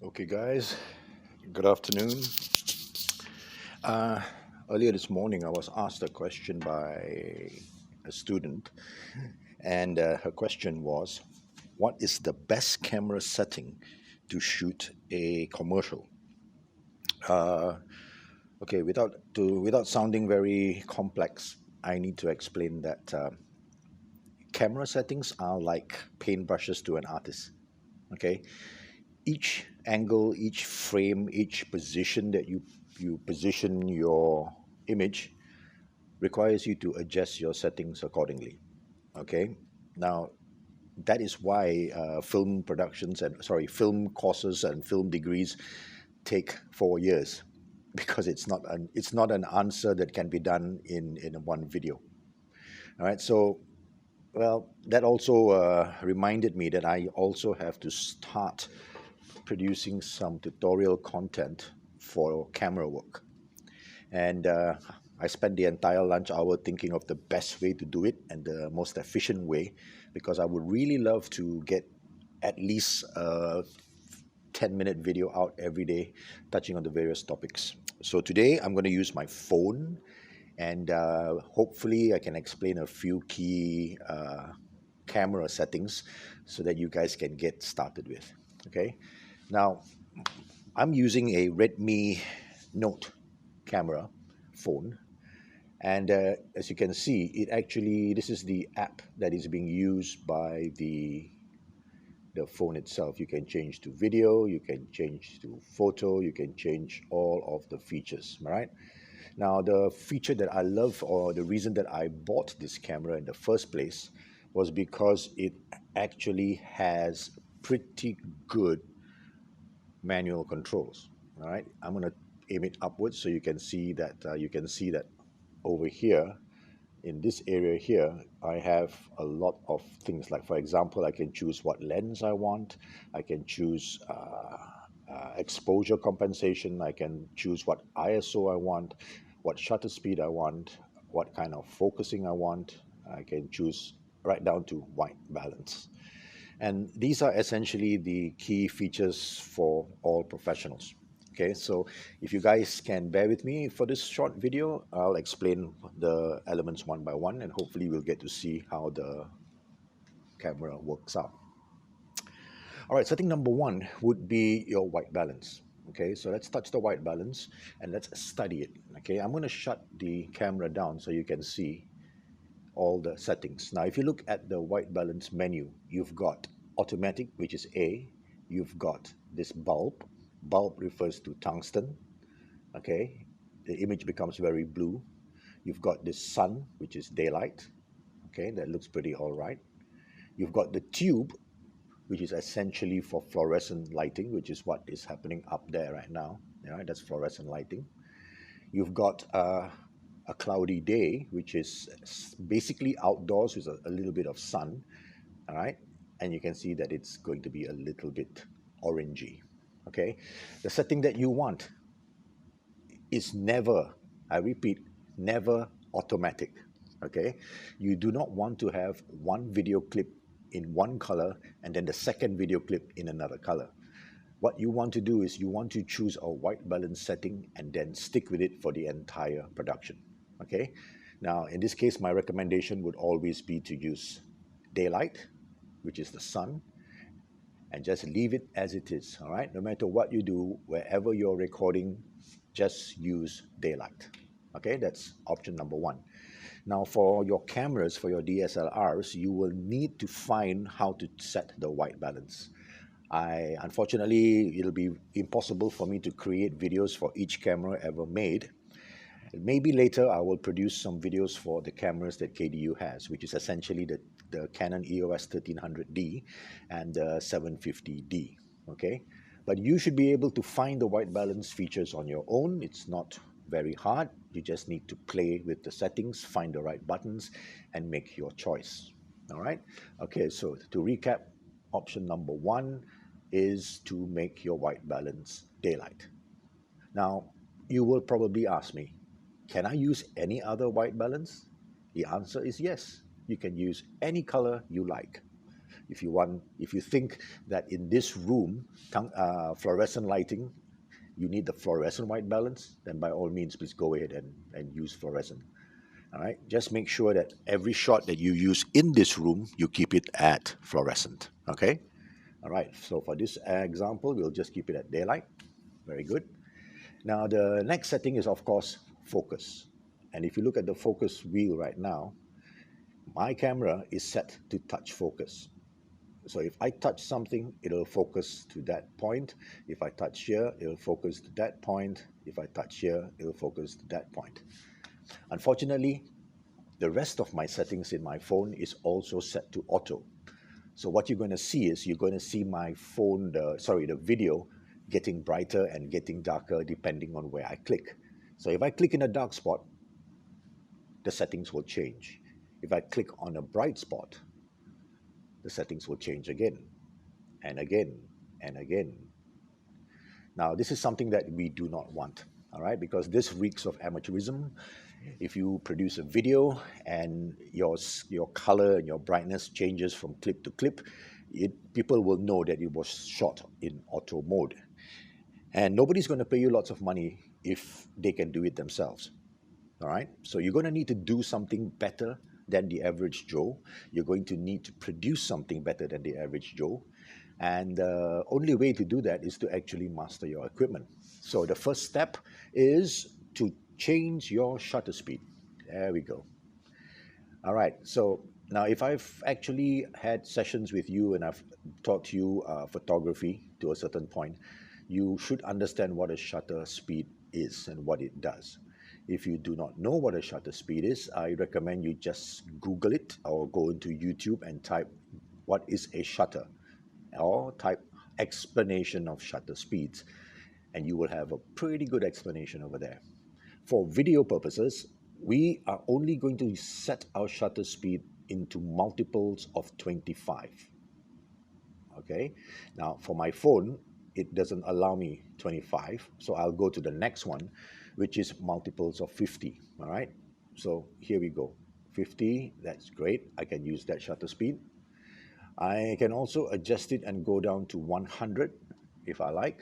Okay, guys, good afternoon. Uh, Earlier this morning, I was asked a question by a student, and her question was, what is the best camera setting to shoot a commercial? Uh, okay, without sounding very complex, I need to explain that camera settings are like paintbrushes to an artist. Okay, each angle, each frame, each position that you position your image requires you to adjust your settings accordingly. Okay, now that is why film courses and film degrees take 4 years because it's not an answer that can be done in one video. All right, so well, that also reminded me that I also have to start producing some tutorial content for camera work. And I spent the entire lunch hour thinking of the best way to do it and the most efficient way because I would really love to get at least a 10-minute video out every day touching on the various topics. So today I'm going to use my phone and hopefully I can explain a few key camera settings so that you guys can get started with. Okay, now I'm using a Redmi Note camera phone, and as you can see, this is the app that is being used by the phone itself. You can change to video, you can change to photo, you can change all of the features. All right. Now, the feature that I love, or the reason that I bought this camera in the first place, was because it actually has pretty good manual controls. All right, I'm going to aim it upwards so you can see that over here in this area here, I have a lot of things. Like, for example, I can choose what lens I want. I can choose exposure compensation. I can choose what ISO I want, what shutter speed I want, what kind of focusing I want. I can choose right down to white balance. And these are essentially the key features for all professionals. Okay, so if you guys can bear with me for this short video, I'll explain the elements one by one, and hopefully we'll get to see how the camera works out. All right, setting number one would be your white balance. Okay, so let's touch the white balance and let's study it. Okay, I'm going to shut the camera down so you can see all the settings. Now, if you look at the white balance menu, you've got automatic, which is A. You've got this bulb. Bulb refers to tungsten. Okay, the image becomes very blue. You've got this sun, which is daylight. Okay, that looks pretty all right. You've got the tube, which is essentially for fluorescent lighting, which is what is happening up there right now. All right, that's fluorescent lighting. You've got a cloudy day, which is basically outdoors with a little bit of sun. All right, and you can see that it's going to be a little bit orangey. Okay, the setting that you want is never, I repeat, never automatic. Okay, you do not want to have one video clip in one color and then the second video clip in another color. What you want to do is you want to choose a white balance setting and then stick with it for the entire production. Okay, now in this case, my recommendation would always be to use daylight, which is the sun, and just leave it as it is. All right, no matter what you do, wherever you're recording, just use daylight. Okay, that's option number one. Now, for your cameras, for your DSLRs, you will need to find how to set the white balance. Unfortunately, it'll be impossible for me to create videos for each camera ever made. Maybe later I will produce some videos for the cameras that KDU has, which is essentially the Canon EOS 1300D and the 750D. Okay, but you should be able to find the white balance features on your own. It's not very hard. You just need to play with the settings, find the right buttons, and make your choice. All right. Okay, so to recap, option number one is to make your white balance daylight. Now, you will probably ask me, can I use any other white balance? The answer is yes. You can use any color you like. If you think that in this room, fluorescent lighting, you need the fluorescent white balance, then by all means, please go ahead and use fluorescent. All right, just make sure that every shot that you use in this room, you keep it at fluorescent. Okay. All right, so for this example, we'll just keep it at daylight. Very good. Now, the next setting is, of course, focus. And if you look at the focus wheel right now, my camera is set to touch focus. So if I touch something, it'll focus to that point. If I touch here, it'll focus to that point. If I touch here, it'll focus to that point. Unfortunately, the rest of my settings in my phone is also set to auto. So what you're going to see is you're going to see my phone, the video getting brighter and getting darker depending on where I click. So if I click in a dark spot, the settings will change. If I click on a bright spot, the settings will change again and again and again. Now, this is something that we do not want, all right, because this reeks of amateurism. If you produce a video and your color and your brightness changes from clip to clip, people will know that it was shot in auto mode. And nobody's going to pay you lots of money if they can do it themselves. All right, so you're going to need to do something better than the average Joe. You're going to need to produce something better than the average Joe. And the only way to do that is to actually master your equipment. So the first step is to change your shutter speed. There we go. All right, so now if I've actually had sessions with you and I've taught you photography to a certain point, you should understand what a shutter speed is and what it does. If you do not know what a shutter speed is, I recommend you just Google it or go into YouTube and type what is a shutter or type explanation of shutter speeds, and you will have a pretty good explanation over there. For video purposes, we are only going to set our shutter speed into multiples of 25. Okay, now for my phone, it doesn't allow me 25, so I'll go to the next one, which is multiples of 50. All right, so here we go. 50, that's great. I can use that shutter speed. I can also adjust it and go down to 100 if I like,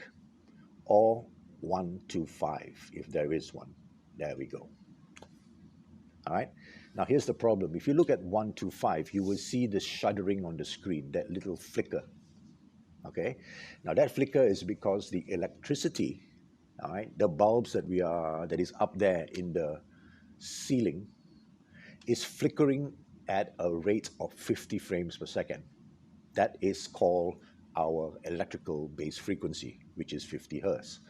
or 125 if there is one. There we go. All right. Now here's the problem. If you look at 125, you will see the shuddering on the screen, that little flicker. Okay. Now that flicker is because the electricity, all right, the bulbs that is up there in the ceiling is flickering at a rate of 50 frames per second. That is called our electrical base frequency, which is 50 hertz.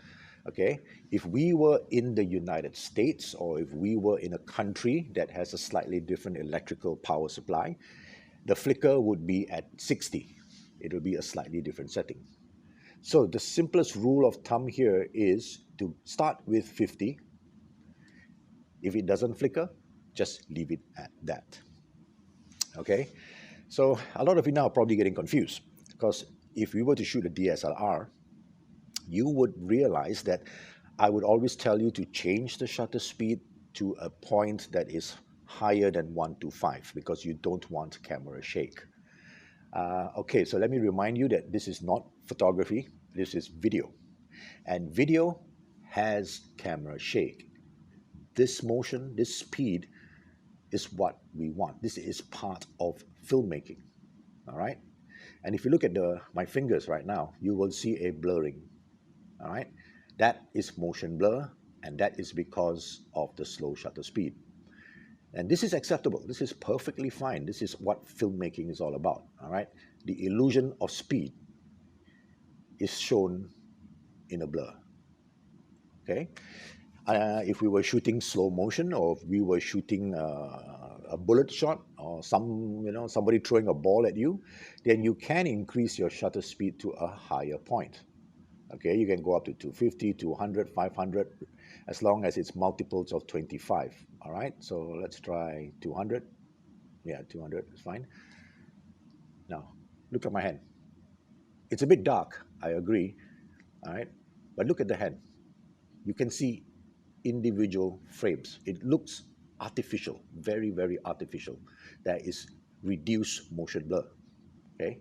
Okay, if we were in the United States or if we were in a country that has a slightly different electrical power supply, the flicker would be at 60. It would be a slightly different setting. So the simplest rule of thumb here is to start with 50. If it doesn't flicker, just leave it at that. Okay, so a lot of you now are probably getting confused because if we were to shoot a DSLR, you would realize that I would always tell you to change the shutter speed to a point that is higher than 125 because you don't want camera shake. Okay, so let me remind you that this is not photography, this is video. And video has camera shake. This motion, this speed is what we want. This is part of filmmaking, all right? And if you look at my fingers right now, you will see a blurring. All right, that is motion blur, and that is because of the slow shutter speed. And this is acceptable. This is perfectly fine. This is what filmmaking is all about. All right, the illusion of speed is shown in a blur. Okay, if we were shooting slow motion, or if we were shooting a bullet shot, or somebody throwing a ball at you, then you can increase your shutter speed to a higher point. Okay, you can go up to 250, 200, 500, as long as it's multiples of 25. All right, so let's try 200. Yeah, 200 is fine. Now, look at my hand. It's a bit dark, I agree. All right, but look at the hand. You can see individual frames. It looks artificial, very, very artificial. There is reduced motion blur. Okay.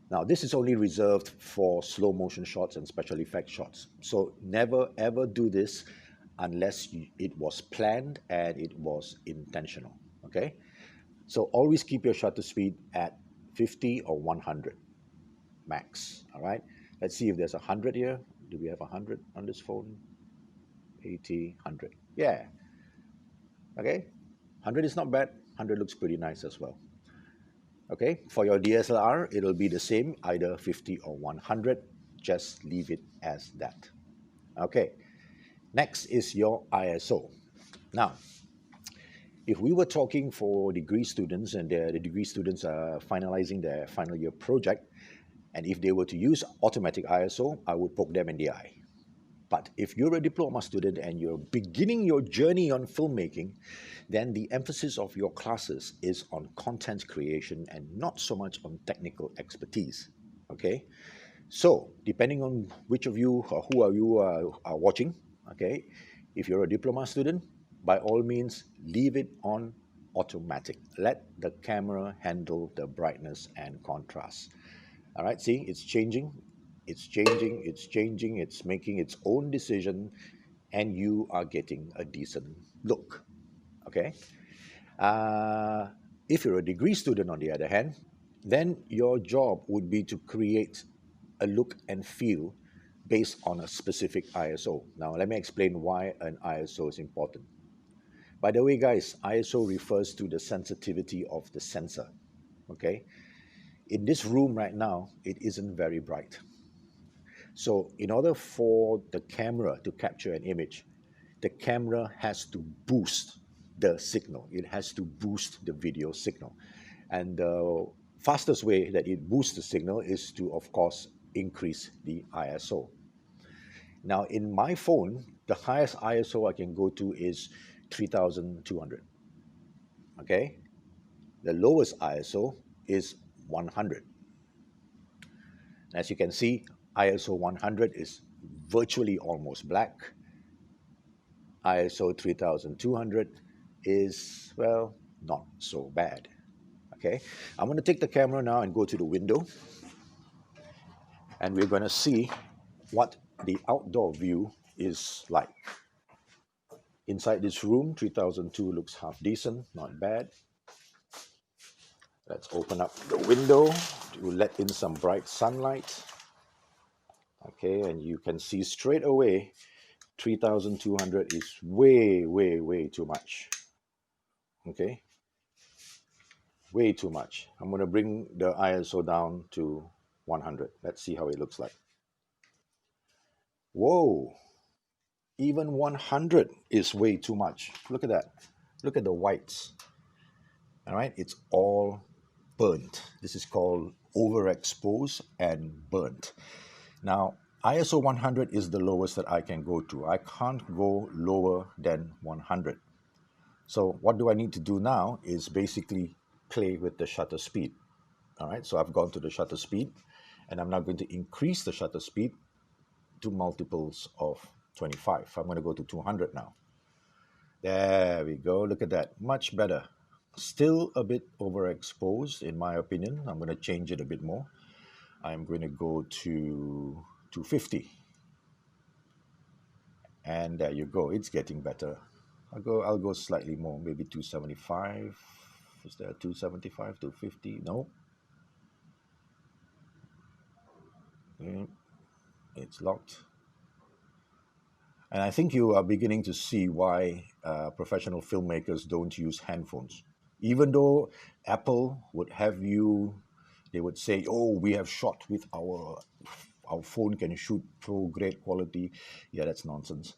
Now, this is only reserved for slow motion shots and special effect shots. So never ever do this unless it was planned and it was intentional. Okay. So always keep your shutter speed at 50 or 100 max. All right. Let's see if there's 100 here. Do we have 100 on this phone? 80, 100. Yeah. Okay. 100 is not bad. 100 looks pretty nice as well. Okay, for your DSLR, it'll be the same, either 50 or 100. Just leave it as that. Okay, next is your ISO. Now, if we were talking for degree students and the degree students are finalizing their final year project, and if they were to use automatic ISO, I would poke them in the eye. But if you're a diploma student and you're beginning your journey on filmmaking, then the emphasis of your classes is on content creation and not so much on technical expertise. Okay, so depending on which of you or who are you are watching, okay, if you're a diploma student, by all means leave it on automatic. Let the camera handle the brightness and contrast. All right, see, it's changing, it's changing, it's changing, it's making its own decision, and you are getting a decent look. Okay. Uh, if you're a degree student, on the other hand, then your job would be to create a look and feel based on a specific ISO. Now, let me explain why an ISO is important. By the way, guys, ISO refers to the sensitivity of the sensor. Okay. In this room right now, it isn't very bright. So in order for the camera to capture an image, the camera has to boost the signal. It has to boost the video signal. And the fastest way that it boosts the signal is to, of course, increase the ISO. Now, in my phone, the highest ISO I can go to is 3200. Okay? The lowest ISO is 100. As you can see, ISO 100 is virtually almost black. ISO 3200 is, well, not so bad. Okay, I'm going to take the camera now and go to the window, and we're going to see what the outdoor view is like. Inside this room, 3002 looks half decent, not bad. Let's open up the window to let in some bright sunlight. Okay, and you can see straight away 3200 is way, way, way too much. Okay, way too much. I'm going to bring the ISO down to 100. Let's see how it looks like. Whoa, even 100 is way too much. Look at that. Look at the whites. All right, it's all burnt. This is called overexposed and burnt. Now, ISO 100 is the lowest that I can go to. I can't go lower than 100. So what do I need to do now is basically play with the shutter speed. All right, so I've gone to the shutter speed, and I'm now going to increase the shutter speed to multiples of 25. I'm going to go to 200 now. There we go. Look at that. Much better. Still a bit overexposed, in my opinion. I'm going to change it a bit more. I'm going to go to 250. And there you go. It's getting better. I'll go slightly more, maybe 275. Is there 275, 250? No. Okay. It's locked. And I think you are beginning to see why professional filmmakers don't use handphones. Even though Apple would have you, they would say, oh, we have shot with our phone can shoot pro grade quality. Yeah, that's nonsense.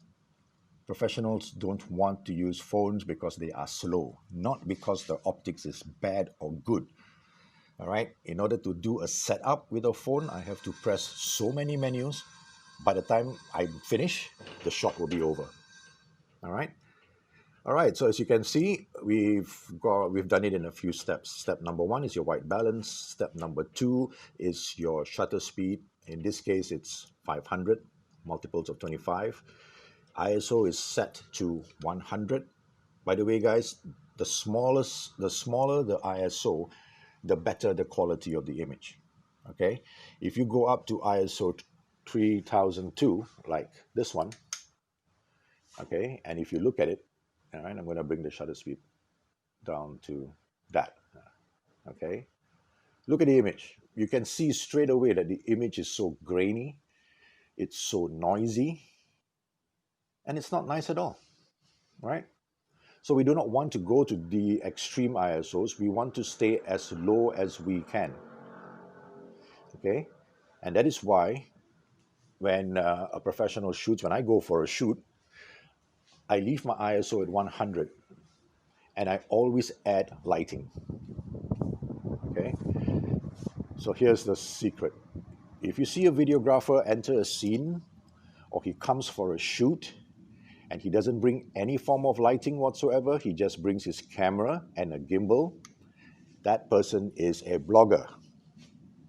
Professionals don't want to use phones because they are slow, not because the optics is bad or good. All right, in order to do a setup with a phone, I have to press so many menus. By the time I finish, the shot will be over. All right. All right. So as you can see, we've done it in a few steps. Step number 1 is your white balance. Step number 2 is your shutter speed. In this case, it's 500 multiples of 25. ISO is set to 100. By the way, guys, the smaller the ISO, the better the quality of the image. Okay, if you go up to ISO 3002, like this one, okay, and if you look at it, all right, I'm going to bring the shutter speed down to that. Okay, look at the image. You can see straight away that the image is so grainy, it's so noisy, and it's not nice at all, right? So we do not want to go to the extreme ISOs. We want to stay as low as we can. Okay, and that is why when a professional shoots, when I go for a shoot, I leave my ISO at 100, and I always add lighting. Okay, so here's the secret. If you see a videographer enter a scene, or he comes for a shoot, and he doesn't bring any form of lighting whatsoever, he just brings his camera and a gimbal, that person is a blogger.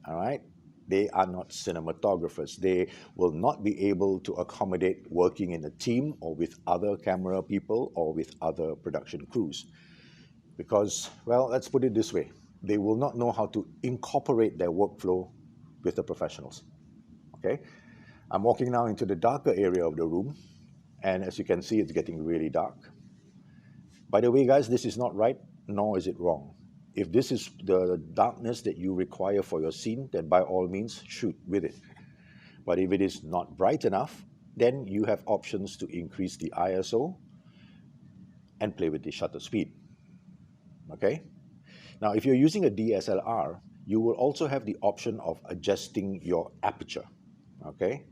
All right, they are not cinematographers. They will not be able to accommodate working in a team or with other camera people or with other production crews. Because, well, let's put it this way, they will not know how to incorporate their workflow with the professionals. Okay, I'm walking now into the darker area of the room, and as you can see, it's getting really dark. By the way, guys, this is not right, nor is it wrong. If this is the darkness that you require for your scene, then by all means, shoot with it. But if it is not bright enough, then you have options to increase the ISO and play with the shutter speed. Okay? Now, if you're using a DSLR, you will also have the option of adjusting your aperture. Okay?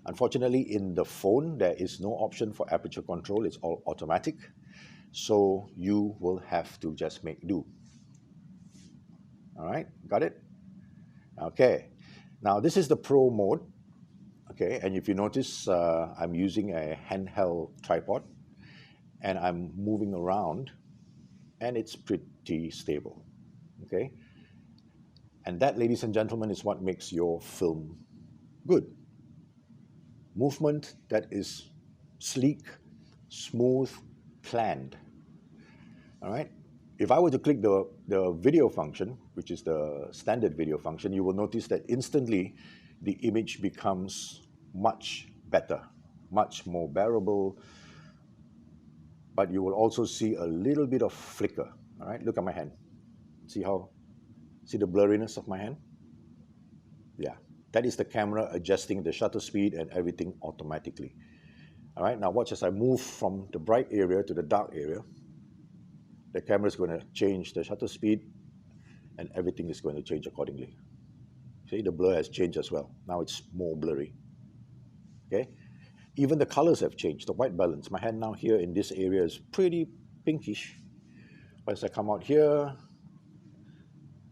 Unfortunately, in the phone, there is no option for aperture control. It's all automatic. So you will have to just make do. All right, got it? Okay, now this is the pro mode. Okay, and if you notice, I'm using a handheld tripod and I'm moving around and it's pretty stable. Okay, and that, ladies and gentlemen, is what makes your film good. Movement that is sleek, smooth, planned. All right. If I were to click the video function, which is the standard video function, you will notice that instantly the image becomes much better, much more bearable, but you will also see a little bit of flicker. All right, look at my hand. See the blurriness of my hand? Yeah, that is the camera adjusting the shutter speed and everything automatically. All right, now watch as I move from the bright area to the dark area. The camera is going to change the shutter speed and everything is going to change accordingly. See, the blur has changed as well. Now it's more blurry. Okay, even the colors have changed. The white balance, my hand now here in this area is pretty pinkish. But as I come out here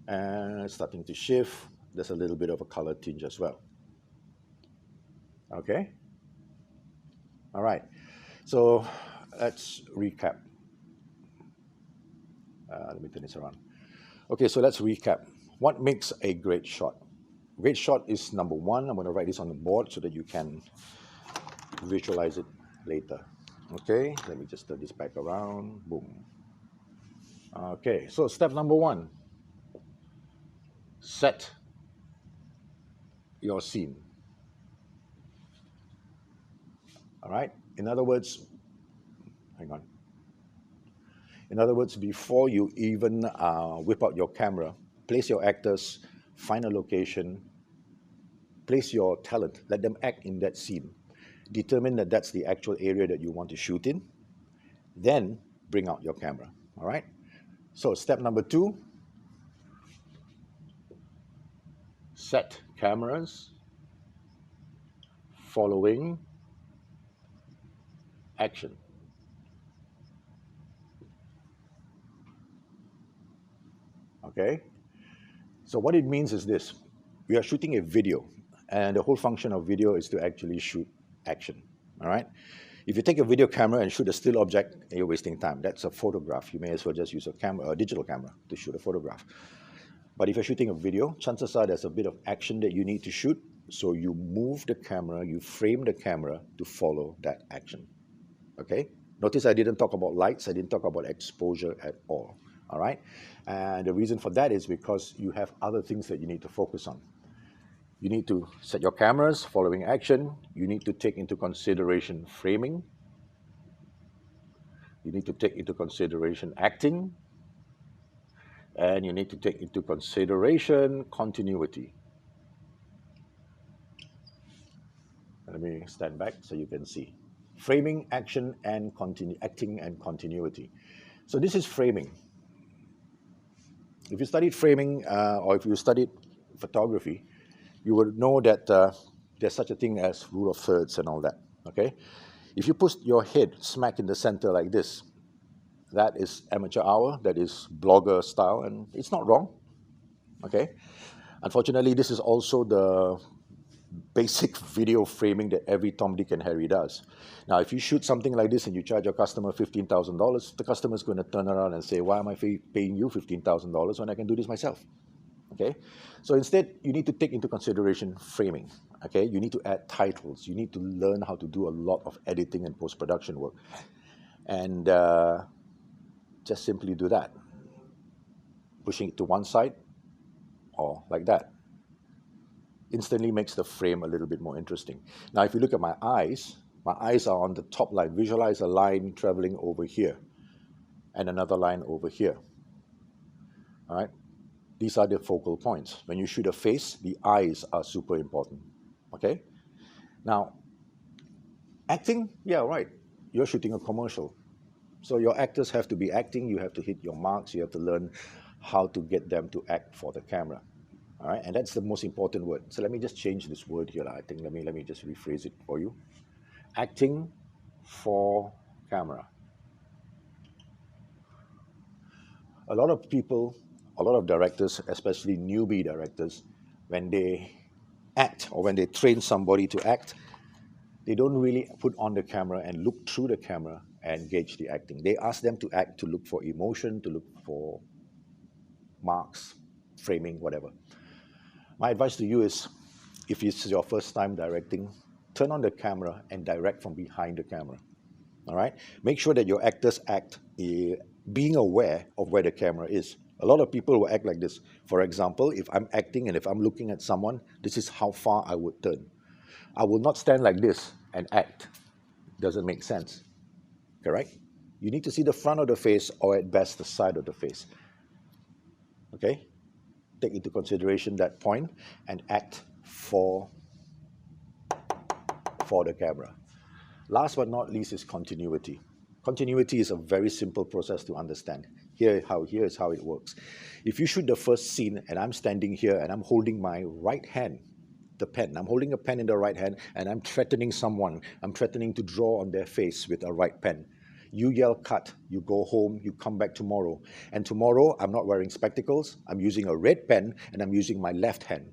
and it's starting to shift, there's a little bit of a color tinge as well. Okay, all right, so let's recap. Let me turn this around. Okay, so let's recap. What makes a great shot? Great shot is number one. I'm going to write this on the board so that you can visualize it later. Okay, let me just turn this back around. Boom. Okay, so step number one, set your scene. All right, in other words, hang on. In other words, before you even whip out your camera, place your actors, find a location, place your talent, let them act in that scene. Determine that that's the actual area that you want to shoot in. Then bring out your camera, all right? So step number two, set cameras, following action. Okay? So what it means is this. We are shooting a video, and the whole function of video is to actually shoot action, all right? If you take a video camera and shoot a still object, you're wasting time. That's a photograph. You may as well just use a digital camera to shoot a photograph. But if you're shooting a video, chances are there's a bit of action that you need to shoot. So you move the camera, you frame the camera to follow that action. Okay? Notice I didn't talk about lights. I didn't talk about exposure at all. all right? And the reason for that is because you have other things that you need to focus on. You need to set your cameras following action. You need to take into consideration framing. You need to take into consideration acting. And you need to take into consideration continuity. Let me stand back so you can see. Framing, action, and acting and continuity. So this is framing. If you studied framing or if you studied photography, you would know that there's such a thing as rule of thirds and all that, okay? If you put your head smack in the center like this, that is amateur hour, that is blogger style, and it's not wrong, okay? Unfortunately, this is also the basic video framing that every Tom, Dick, and Harry does. Now, if you shoot something like this and you charge your customer $15,000, the customer is going to turn around and say, why am I paying you $15,000 when I can do this myself? Okay, so instead, you need to take into consideration framing. Okay, you need to add titles. You need to learn how to do a lot of editing and post-production work. And just simply do that. Pushing it to one side or like that instantly makes the frame a little bit more interesting. Now, if you look at my eyes are on the top line. Visualize a line traveling over here and another line over here. All right, these are the focal points. When you shoot a face, the eyes are super important. Okay, now acting, yeah, right, you're shooting a commercial, so your actors have to be acting. You have to hit your marks. You have to learn how to get them to act for the camera. All right, and that's the most important word. So let me just change this word here. I think let me just rephrase it for you. Acting for camera. A lot of people, a lot of directors, especially newbie directors, when they act or when they train somebody to act, they don't really put on the camera and look through the camera and gauge the acting. They ask them to act, to look for emotion, to look for marks, framing, whatever. My advice to you is, if it's your first time directing, turn on the camera and direct from behind the camera. All right? Make sure that your actors act being aware of where the camera is. A lot of people will act like this. For example, if I'm acting and if I'm looking at someone, this is how far I would turn. I will not stand like this and act. Doesn't make sense. Correct? You need to see the front of the face or at best the side of the face. Okay? Take into consideration that point and act for the camera. Last but not least is continuity. Continuity is a very simple process to understand. Here is how it works. If you shoot the first scene and I'm standing here and I'm holding my right hand, the pen, I'm holding a pen in the right hand and I'm threatening someone, I'm threatening to draw on their face with a right pen. You yell cut, you go home, you come back tomorrow. And tomorrow, I'm not wearing spectacles, I'm using a red pen and I'm using my left hand.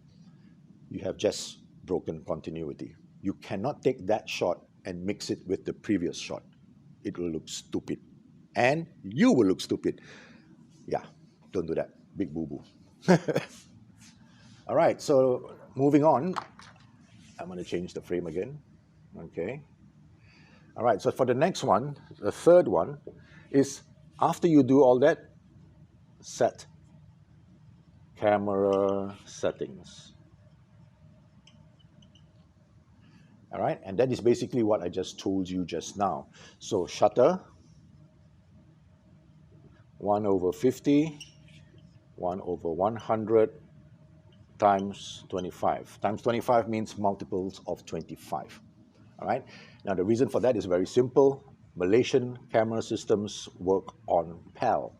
You have just broken continuity. You cannot take that shot and mix it with the previous shot. It will look stupid. And you will look stupid. Yeah, don't do that. Big boo-boo. All right, so moving on. I'm going to change the frame again. Okay. All right, so for the next one, the third one, is after you do all that, set camera settings. All right, and that is basically what I just told you just now. So shutter, 1/50, 1/100, times 25. Times 25 means multiples of 25. All right. Now the reason for that is very simple. Malaysian camera systems work on PAL.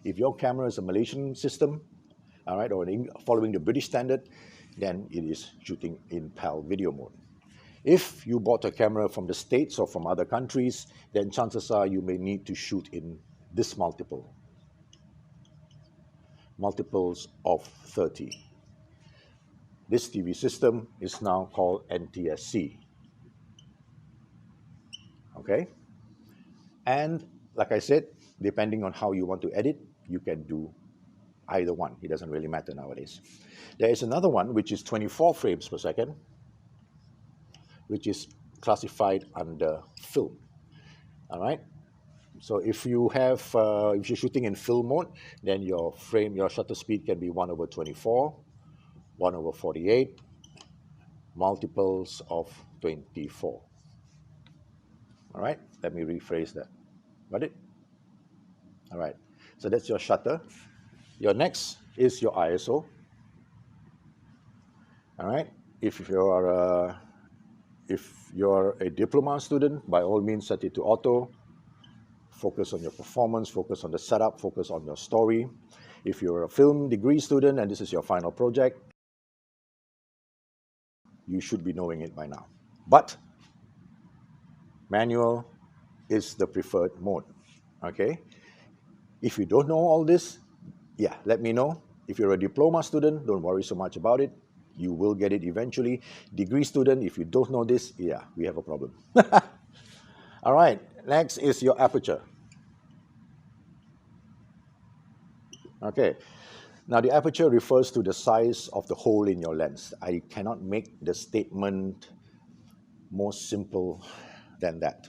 If your camera is a Malaysian system, all right, or following the British standard, then it is shooting in PAL video mode. If you bought a camera from the States or from other countries, then chances are you may need to shoot in this multiples of 30. This TV system is now called NTSC. Okay? And like I said, depending on how you want to edit, you can do either one. It doesn't really matter nowadays. There is another one which is 24 frames per second, which is classified under film. All right? So if if you're shooting in film mode, then your shutter speed can be 1/24, 1/48, multiples of 24. All right, let me rephrase that. Got it? All right, so that's your shutter. Your next is your ISO. All right, if you're a diploma student, by all means set it to auto. Focus on your performance, focus on the setup, focus on your story. If you're a film degree student and this is your final project, you should be knowing it by now. But manual is the preferred mode. Okay? If you don't know all this, yeah, let me know. If you're a diploma student, don't worry so much about it. You will get it eventually. Degree student, if you don't know this, yeah, we have a problem. All right, next is your aperture. Okay, now the aperture refers to the size of the hole in your lens. I cannot make the statement more simple than that.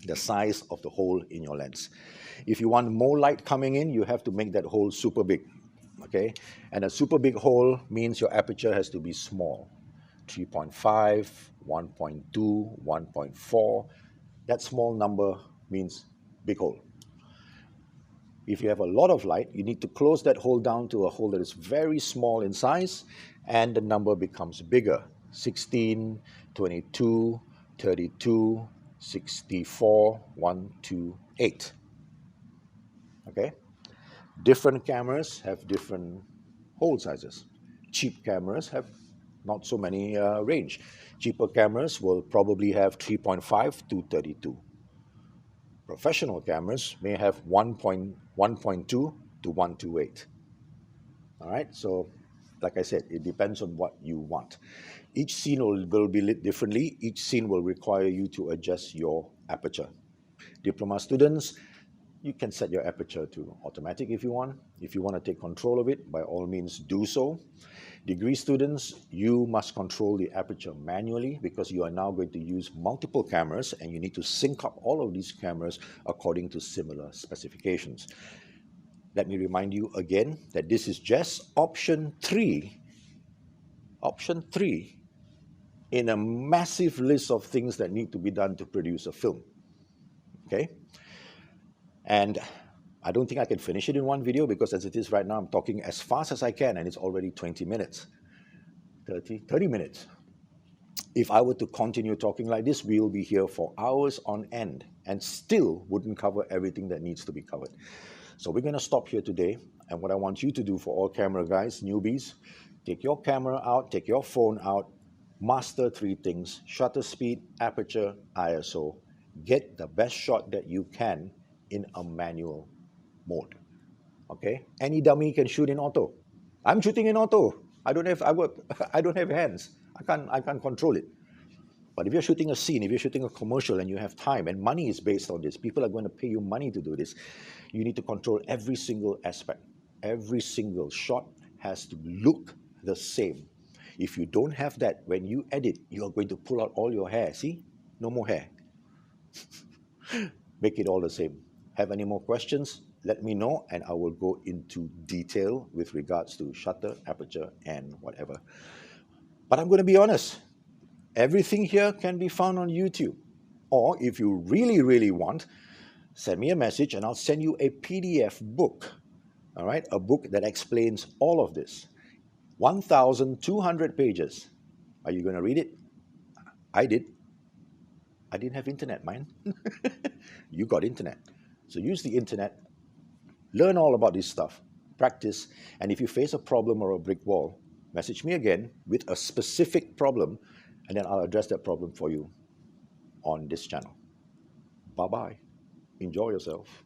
The size of the hole in your lens. If you want more light coming in, you have to make that hole super big. Okay, and a super big hole means your aperture has to be small. 3.5, 1.2, 1.4. That small number means big hole. If you have a lot of light, you need to close that hole down to a hole that is very small in size, and the number becomes bigger. 16, 22, 32, 64, 1, 2, 8. Okay? Different cameras have different hole sizes. Cheap cameras have not so many range. Cheaper cameras will probably have 3.5 to 32. Professional cameras may have 1.2 to 128. All right, so like I said, it depends on what you want. Each scene will be lit differently. Each scene will require you to adjust your aperture. Diploma students, you can set your aperture to automatic if you want. If you want to take control of it, by all means do so. Degree students, you must control the aperture manually because you are now going to use multiple cameras and you need to sync up all of these cameras according to similar specifications. Let me remind you again that this is just option 3 in a massive list of things that need to be done to produce a film. Okay? And I don't think I can finish it in one video because as it is right now, I'm talking as fast as I can and it's already 20 minutes, 30 minutes. If I were to continue talking like this, we'll be here for hours on end and still wouldn't cover everything that needs to be covered. So we're going to stop here today. And what I want you to do for all camera guys, newbies, take your camera out, take your phone out, master 3 things: shutter speed, aperture, ISO. Get the best shot that you can in a manual mode. Okay? Any dummy can shoot in auto. I'm shooting in auto. I don't have hands. I can't control it. But if you're shooting a scene, if you're shooting a commercial and you have time and money is based on this, people are going to pay you money to do this, you need to control every single aspect. Every single shot has to look the same. If you don't have that, when you edit, you are going to pull out all your hair. See? No more hair. Make it all the same. Have any more questions? Let me know and I will go into detail with regards to shutter, aperture, and whatever. But I'm going to be honest. Everything here can be found on YouTube. Or if you really, really want, send me a message and I'll send you a PDF book. All right, a book that explains all of this. 1,200 pages. Are you going to read it? I did. I didn't have internet, man. You got internet. So use the internet, learn all about this stuff, practice, and if you face a problem or a brick wall, message me again with a specific problem, and then I'll address that problem for you on this channel. Bye-bye. Enjoy yourself.